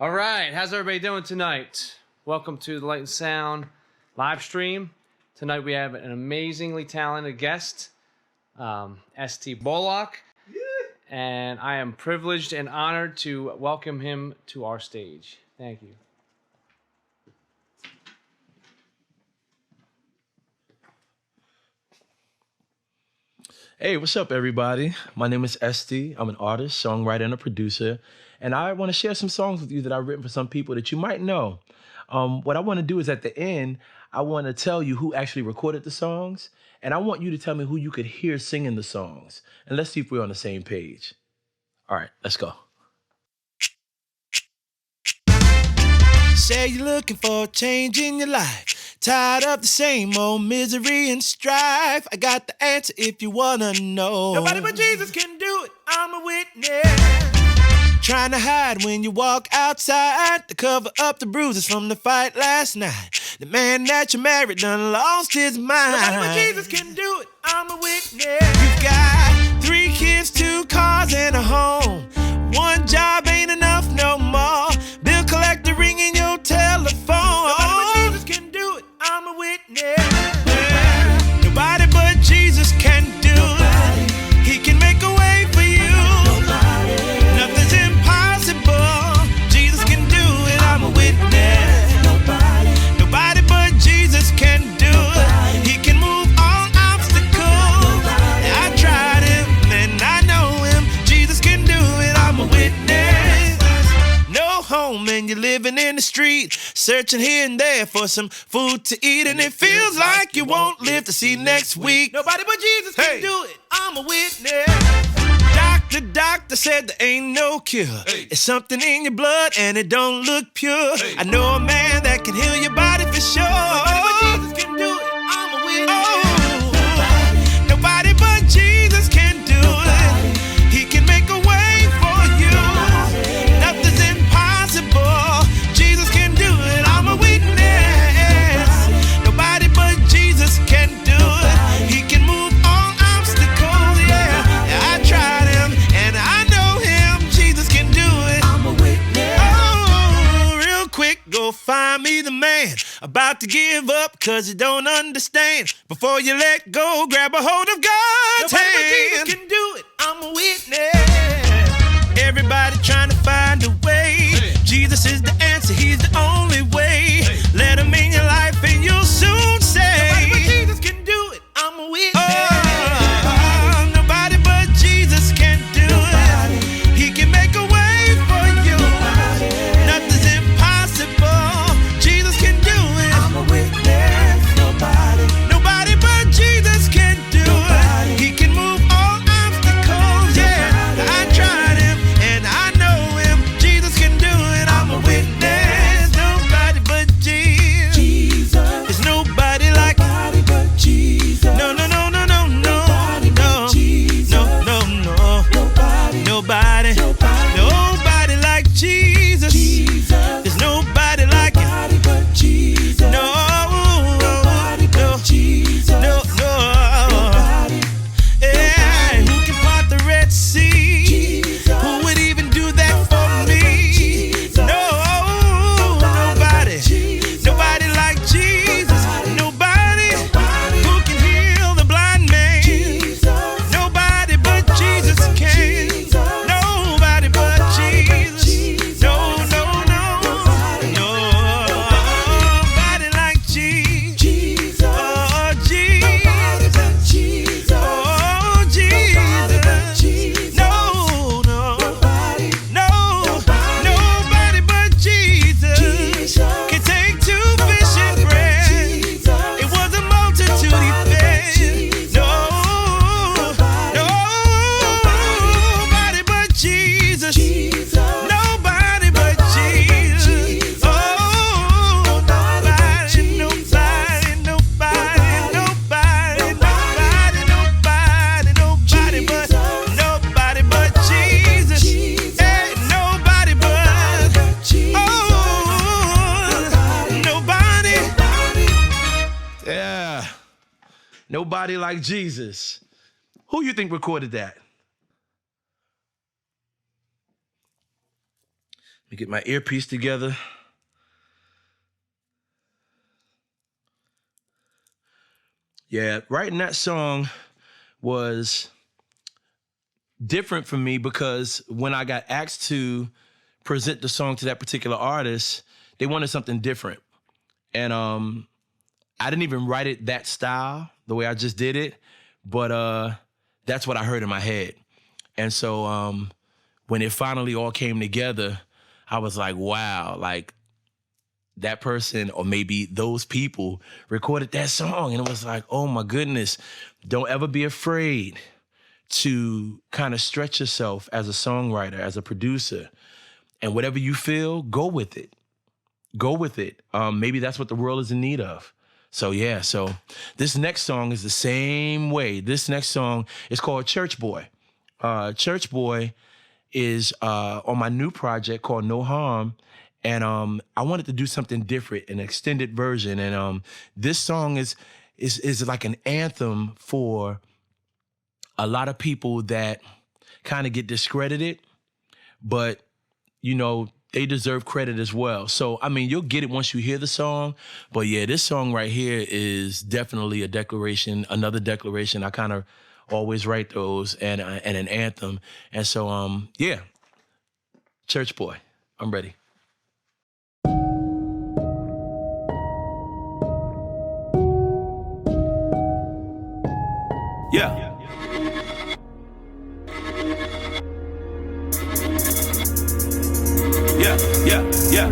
All right, how's everybody doing tonight? Welcome to the Light and Sound live stream. Tonight we have an amazingly talented guest, Estee Bullock, and I am privileged and honored to welcome him to our stage. Thank you. Hey, what's up, everybody? My name is Estee. I'm an artist, songwriter, and a producer. And I want to share some songs with you that I've written for some people that you might know. What I want to do is at the end, I want to tell you who actually recorded the songs. And I want you to tell me who you could hear singing the songs. And let's see if we're on the same page. All right, let's go. Say you're looking for a change in your life. Tired of the same old misery and strife. I got the answer if you wanna know. Nobody but Jesus can do it, I'm a witness. Trying to hide when you walk outside to cover up the bruises from the fight last night. The man that you married done lost his mind. Nobody but Jesus can do it, I'm a witness. You've got 3 kids, 2 cars, and a home. One job ain't enough no more. Bill collector ringing your telephone. Nobody but Jesus can do it, I'm a witness. Nobody but Jesus can do it. He can make a way for you. Nothing's impossible. Jesus can do it, I'm a witness. Nobody but Jesus can do it. He can move all obstacles. I tried him and I know him. Jesus can do it, I'm a witness. No home and you're living in the street, searching here and there for some food to eat, and it feels like you won't live to see next week. Nobody but Jesus can do it, I'm a witness. Doctor said there ain't no cure. It's something in your blood and it don't look pure. I know a man that can heal your body for sure. Nobody but Jesus can do it, I'm a witness. Nobody but Jesus can do it. He can make a way for you. Nothing's impossible. Jesus can do it, I'm a witness. Nobody but Jesus can do it. He can move all obstacles, yeah. I tried him and I know him. Jesus can do it, I'm a witness. Oh, real quick, go find me the man about to give up cause you don't understand. Before you let go, grab a hold of God's hand. Nobody but Jesus can do it, I'm a witness. Everybody trying to find a way. Jesus is the answer, he's the only way. Let him in your life and you'll soon say, nobody but Jesus can do it, I'm a witness. Oh, nobody but Jesus can do it. He can make a way for you. Nothing's impossible. Jesus can do it, I'm a witness. Nobody but Jesus can do it. He can move all obstacles, yeah. I tried him and I know him. Jesus can do it, I'm a witness. Nobody but Jesus. There's nobody like Jesus. No, no, no, no, no, no. Nobody but Jesus. No, no, no. Nobody. Nobody like Jesus. There's nobody like him. No. No, no. Yeah, who can part the Red Sea? Who would even do that for me? No, nobody. Nobody like Jesus. Nobody who can heal the blind man. Nobody but Jesus can. Nobody but Jesus. No, no, no. Nobody like Jesus. Oh, Jesus. Oh, Jesus. No, no. No. Nobody but Jesus can take 2 fish and bread. It was a multitude he fed. No. Nobody but Jesus. Nobody but Jesus. Oh, nobody, nobody, nobody, nobody, nobody, nobody but nobody but Jesus. Hey, nobody but nobody. Yeah. Nobody like Jesus. Who you think recorded that? Let me get my earpiece together. Yeah, writing that song was different for me because when I got asked to present the song to that particular artist, they wanted something different. And I didn't even write it that style, the way I just did it, but that's what I heard in my head. And so when it finally all came together, I was like, wow, like that person or maybe those people recorded that song. And it was like, oh my goodness, don't ever be afraid to kind of stretch yourself as a songwriter, as a producer. And whatever you feel, go with it. Go with it. Maybe that's what the world is in need of. So yeah, so this next song is the same way. This next song is called Church Boy. Church Boy is on my new project called No Harm. And I wanted to do something different, an extended version. And this song is like an anthem for a lot of people that kind of get discredited, but, you know, they deserve credit as well. So, I mean, you'll get it once you hear the song. But yeah, this song right here is definitely a declaration, another declaration. I kind of always write those and an anthem. And so, yeah, Church Boy, I'm ready. Yeah. Yeah.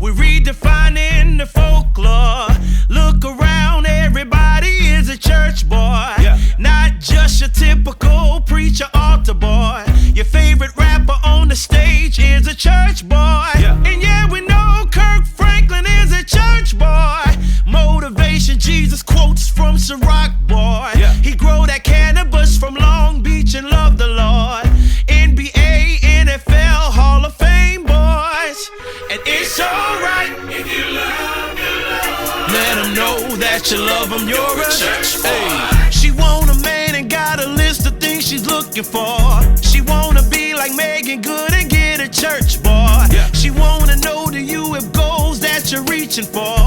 We're redefining the folklore. Look around, everybody is a church boy. Yeah. Not just your typical preacher altar boy. Your favorite rapper on the stage is a church boy. Yeah. And yeah, we know Kirk Franklin is a church boy. Motivation, Jesus quotes from Ciroc boy. Yeah. He grow that cannabis from Long Beach and love the Lord. NBA, NFL, Hall of Fame boys. And it's alright if you love the Lord. Let them know that you love them, you're a church boy. Hey. She want a man and got a list of things she's looking for. She wanna be like Megan Good and get a church boy. Yeah. She wanna know, do you have goals that you're reaching for?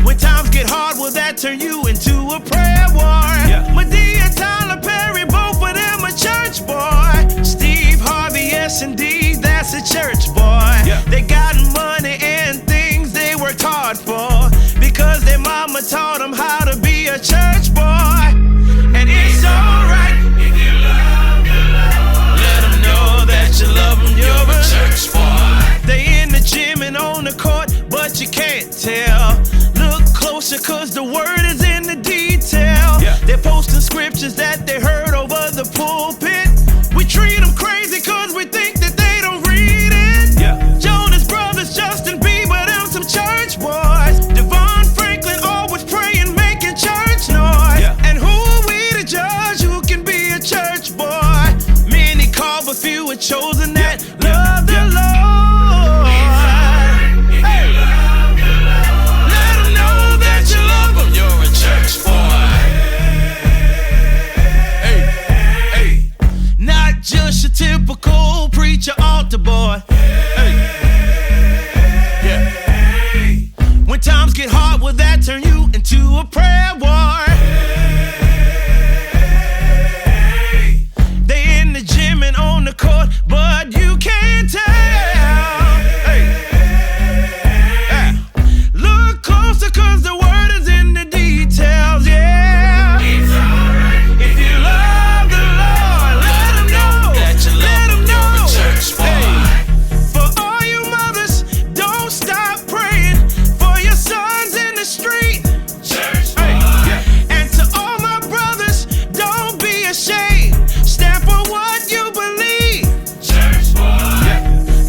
When times get hard, will that turn you into a prayer warrior? Yeah. Medea, Tyler Perry, both of them a church boy. Steve Harvey, yes indeed, that's a church boy. Yeah. They got money and things they worked hard for, because their mama taught them how to be a church boy. And it's alright if you love the Lord. Let them know that you love them, you're a church boy. They in the gym and on the court, but you can't tell. Look closer, cause the word is in the detail. Yeah. They're posting scriptures that they heard over the pulpit. We treat them crazy cause we think that they don't read it. Yeah. Jonas Brothers, Justin Bieber, them some church boys. Devon Franklin always praying, making church noise. Yeah. And who are we to judge who can be a church boy? Many called, but few are chosen that love the Lord. Just your typical preacher altar boy. Hey. Yeah. When times get hard, will that turn you into a prayer war? They in the gym and on the court, but you can't tell. Hey. Look closer, cause the word is in the details. Yeah. It's alright if you love the Lord. Let him know. Let them know. Church boy. Hey. For all you mothers, don't stop praying for your sons in the street. Church boy. Hey. Yeah. And to all my brothers, don't be ashamed. Stand for what you believe. Church boy. Yeah.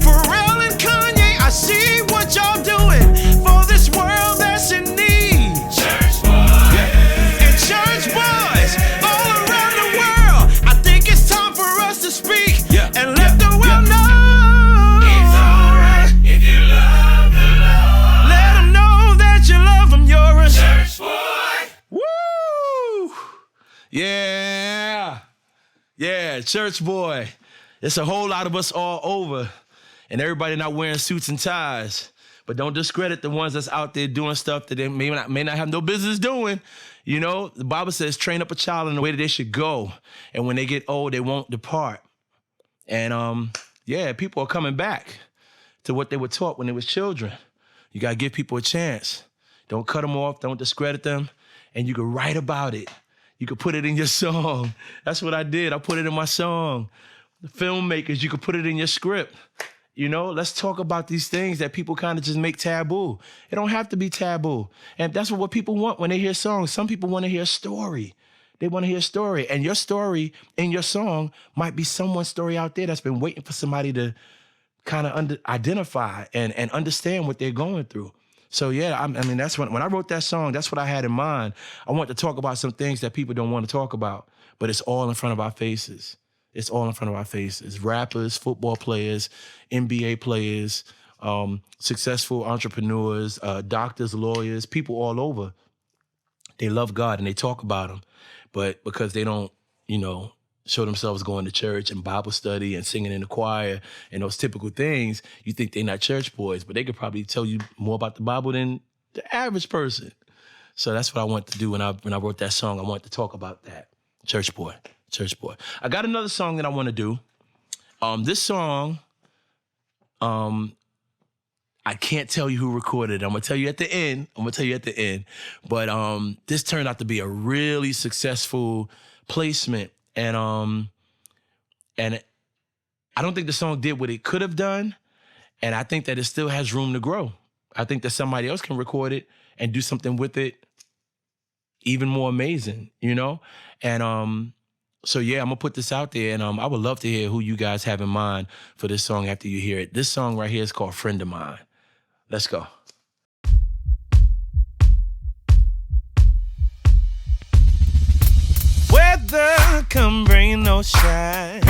Pharrell and Kanye, I see what y'all doing for this world that's in need. Church boy. Yeah. And church boys all around the world, I think it's time for us to speak. Yeah. And let the world know. It's alright if you love the Lord. Let them know that you love them, you're a church boy. Woo! Yeah. Yeah, church boy. It's a whole lot of us all over. and everybody not wearing suits and ties. But don't discredit the ones that's out there doing stuff that they may not have no business doing. You know, the Bible says, train up a child in the way that they should go. And when they get old, they won't depart. And people are coming back to what they were taught when they was children. You got to give people a chance. Don't cut them off. Don't discredit them. And you can write about it. You can put it in your song. That's what I did. I put it in my song. The filmmakers, you can put it in your script. You know, let's talk about these things that people kind of just make taboo. It don't have to be taboo. And that's what people want when they hear songs. Some people want to hear a story. They want to hear a story. And your story in your song might be someone's story out there that's been waiting for somebody to kind of identify and understand what they're going through. So, yeah, I mean, that's when I wrote that song, that's what I had in mind. I want to talk about some things that people don't want to talk about, but it's all in front of our faces. It's all in front of our faces. Rappers, football players, NBA players, successful entrepreneurs, doctors, lawyers, people all over. They love God and they talk about him. But because they don't, show themselves going to church and Bible study and singing in the choir and those typical things, you think they're not church boys, but they could probably tell you more about the Bible than the average person. So that's what I wanted to do when I wrote that song. I wanted to talk about that. Church boy. I got another song that I want to do. This song, I can't tell you who recorded it. I'm going to tell you at the end. But this turned out to be a really successful placement. And I don't think the song did what it could have done. And I think that it still has room to grow. I think that somebody else can record it and do something with it even more amazing, And so, yeah, I'm going to put this out there. And I would love to hear who you guys have in mind for this song after you hear it. This song right here is called Friend of Mine. Let's go. Weather come rain or shine,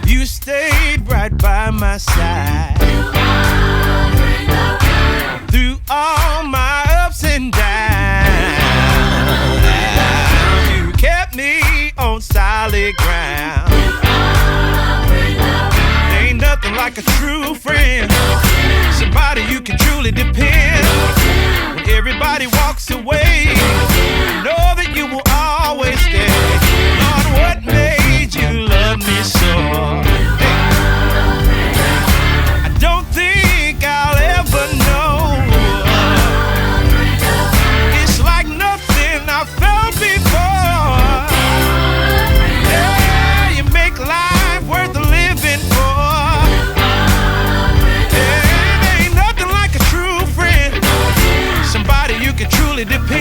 you stayed right by my side through all my ups and downs. You kept me on solid ground. Ain't nothing like a true friend, somebody you can truly depend. When everybody walks away, know that you will always stay. Lord, what made you love me so? I don't think I'll ever know. It's like nothing I felt before. Yeah, you make life worth living for. Yeah, ain't nothing like a true friend, somebody you can truly depend.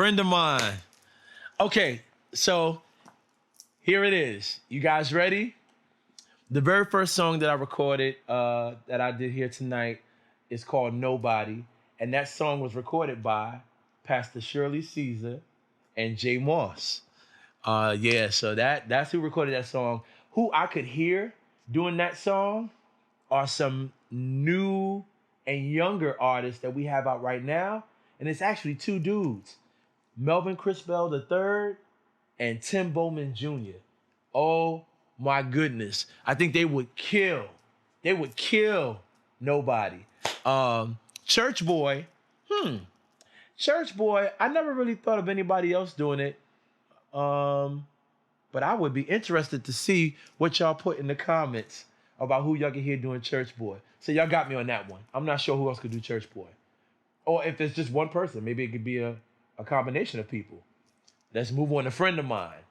Friend of Mine. Okay, so here it is. You guys ready? The very first song that I recorded, that I did here tonight, is called Nobody. And that song was recorded by Pastor Shirley Caesar and Jay Moss. So that's who recorded that song. Who I could hear doing that song are some new and younger artists that we have out right now. And it's actually two dudes, Melvin Crispell III and Tim Bowman Jr. Oh my goodness. I think they would kill. They would kill Nobody. Church Boy. Church Boy, I never really thought of anybody else doing it. But I would be interested to see what y'all put in the comments about who y'all can hear doing Church Boy. So y'all got me on that one. I'm not sure who else could do Church Boy. Or if it's just one person, maybe it could be a combination of people. Let's move on to Friend of Mine.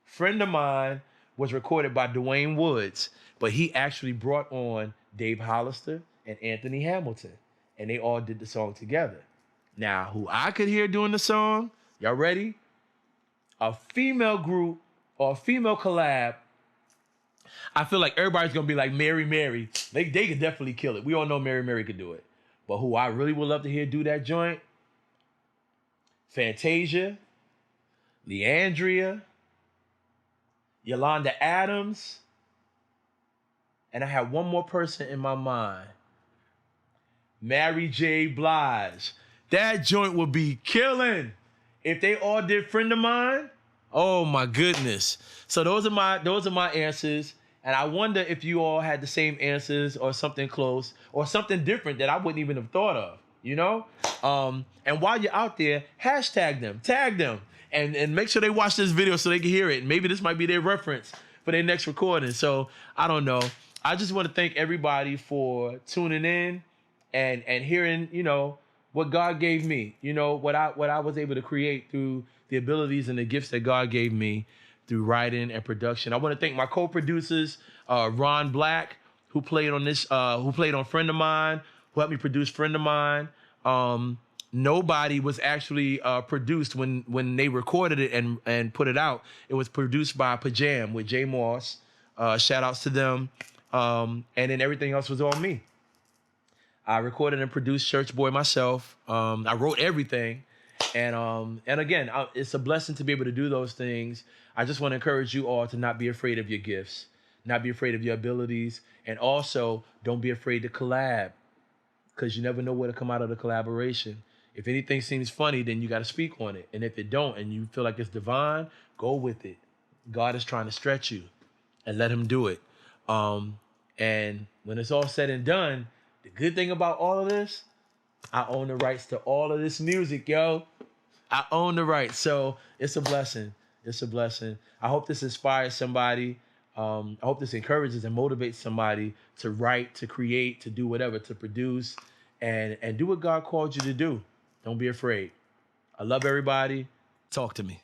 Friend of Mine was recorded by Dwayne Woods, but he actually brought on Dave Hollister and Anthony Hamilton, and they all did the song together. Now, who I could hear doing the song, y'all ready? A female group or a female collab. I feel like everybody's gonna be like Mary Mary. They could definitely kill it. We all know Mary Mary could do it. But who I really would love to hear do that joint, Fantasia, Leandria, Yolanda Adams, and I have one more person in my mind, Mary J. Blige. That joint would be killing if they all did Friend of Mine. Oh my goodness. So those are my answers. And I wonder if you all had the same answers or something close or something different that I wouldn't even have thought of, you know? And while you're out there, hashtag them, tag them, and make sure they watch this video so they can hear it. And maybe this might be their reference for their next recording. So I don't know. I just want to thank everybody for tuning in and hearing, you know, what God gave me, you know, what I was able to create through the abilities and the gifts that God gave me through writing and production. I want to thank my co-producers, Ron Black, who played on Friend of Mine, who helped me produce Friend of Mine. Nobody was actually produced when they recorded it and put it out. It was produced by Pajam with Jay Moss. Shout outs to them. And then everything else was on me. I recorded and produced Church Boy myself. I wrote everything. And again, it's a blessing to be able to do those things. I just want to encourage you all to not be afraid of your gifts, not be afraid of your abilities, and also don't be afraid to collab, because you never know what'll come out of the collaboration. If anything seems funny, then you got to speak on it. And if it don't, and you feel like it's divine, go with it. God is trying to stretch you, and let him do it. And when it's all said and done, the good thing about all of this, I own the rights to all of this music, yo. I own the rights. So it's a blessing. It's a blessing. I hope this inspires somebody. I hope this encourages and motivates somebody to write, to create, to do whatever, to produce, and do what God called you to do. Don't be afraid. I love everybody. Talk to me.